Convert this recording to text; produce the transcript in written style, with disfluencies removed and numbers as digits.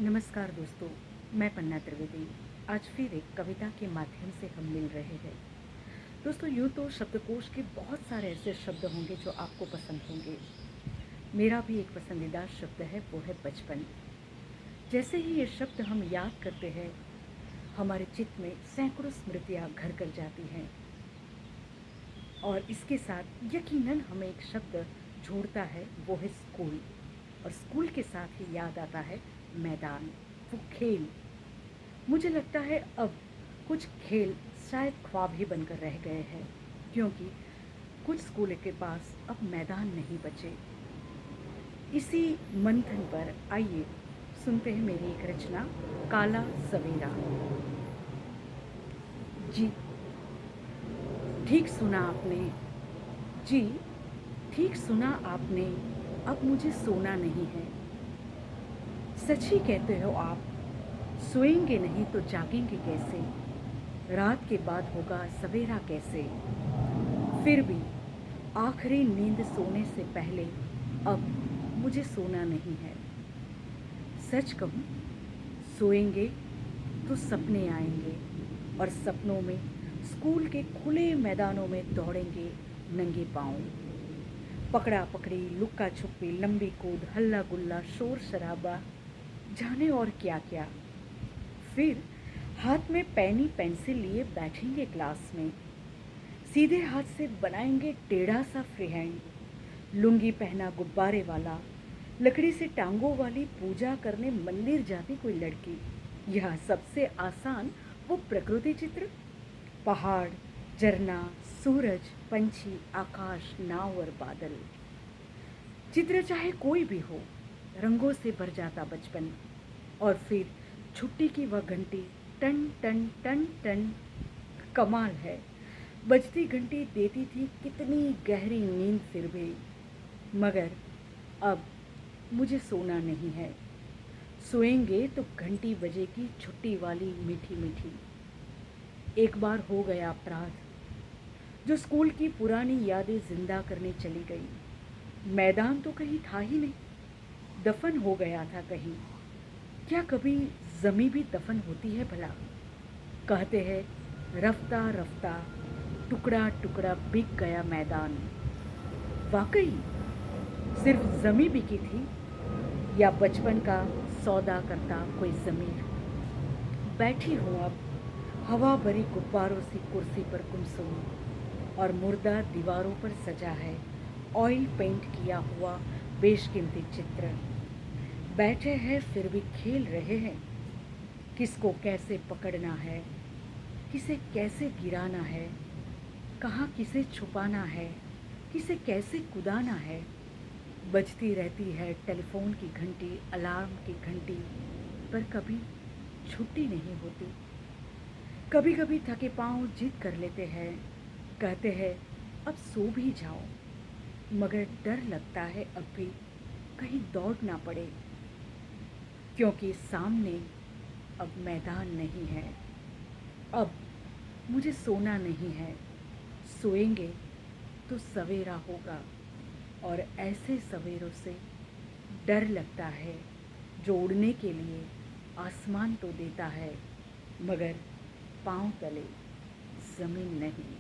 नमस्कार दोस्तों, मैं पन्ना त्रिवेदी। आज फिर एक कविता के माध्यम से हम मिल रहे हैं। दोस्तों, यूँ तो शब्दकोश के बहुत सारे ऐसे शब्द होंगे जो आपको पसंद होंगे। मेरा भी एक पसंदीदा शब्द है, वो है बचपन। जैसे ही ये शब्द हम याद करते हैं, हमारे चित्त में सैकड़ों स्मृतियाँ घर कर जाती हैं। और इसके साथ यकीनन हमें एक शब्द जोड़ता है, वो है स्कूल। और स्कूल के साथ ही याद आता है मैदान, वो खेल। मुझे लगता है अब कुछ खेल शायद ख्वाब ही बनकर रह गए हैं, क्योंकि कुछ स्कूल के पास अब मैदान नहीं बचे। इसी मंथन पर आइए सुनते हैं मेरी एक रचना, काला सवेरा। जी, ठीक सुना आपने। जी, ठीक सुना आपने। अब मुझे सोना नहीं है। सच ही कहते हो आप। सोएंगे नहीं तो जागेंगे कैसे? रात के बाद होगा सवेरा कैसे? फिर भी आखिरी नींद सोने से पहले अब मुझे सोना नहीं है। सच कहूँ, सोएंगे तो सपने आएंगे, और सपनों में स्कूल के खुले मैदानों में दौड़ेंगे नंगे पाँव। पकड़ा पकड़ी, लुक्का छुपी, लंबी कूद, हल्ला गुल्ला, शोर शराबा, जाने और क्या क्या। फिर हाथ में पेनी पेंसिल लिए बैठेंगे क्लास में। सीधे हाथ से बनाएंगे टेढ़ा सा फ्री हैंड। लुंगी पहना गुब्बारे वाला, लकड़ी से टांगों वाली पूजा करने मंदिर जाती कोई लड़की। यह सबसे आसान वो प्रकृति चित्र, पहाड़, झरना, सूरज, पंछी, आकाश, नाव और बादल। चित्र चाहे कोई भी हो, रंगों से भर जाता बचपन। और फिर छुट्टी की वह घंटी, टन टन टन टन। कमाल है, बजती घंटी देती थी कितनी गहरी नींद फिर भी। मगर अब मुझे सोना नहीं है। सोएंगे तो घंटी बजेगी छुट्टी वाली मीठी मीठी। एक बार हो गया अपराध, जो स्कूल की पुरानी यादें जिंदा करने चली गई। मैदान तो कहीं था ही नहीं, दफन हो गया था कहीं। क्या कभी ज़मीं भी दफन होती है भला? कहते हैं रफ्ता रफ्ता, टुकड़ा टुकड़ा बिक गया मैदान। वाकई सिर्फ ज़मीं बिकी थी, या बचपन का सौदा करता कोई ज़मीर? बैठी हूँ अब हवा भरी गुब्बारों सी कुर्सी पर गुमसुम, और मुर्दा दीवारों पर सजा है ऑयल पेंट किया हुआ बेशकीमती चित्र। बैठे हैं फिर भी खेल रहे हैं, किसको कैसे पकड़ना है, किसे कैसे गिराना है, कहाँ किसे छुपाना है, किसे कैसे कुदाना है। बजती रहती है टेलीफोन की घंटी, अलार्म की घंटी, पर कभी छुट्टी नहीं होती। कभी कभी थके पाँव जिद कर लेते हैं, कहते हैं अब सो भी जाओ। मगर डर लगता है अब भी कहीं दौड़ ना पड़े, क्योंकि सामने अब मैदान नहीं है। अब मुझे सोना नहीं है। सोएंगे तो सवेरा होगा, और ऐसे सवेरों से डर लगता है, जो उड़ने के लिए आसमान तो देता है, मगर पाँव तले ज़मीन नहीं।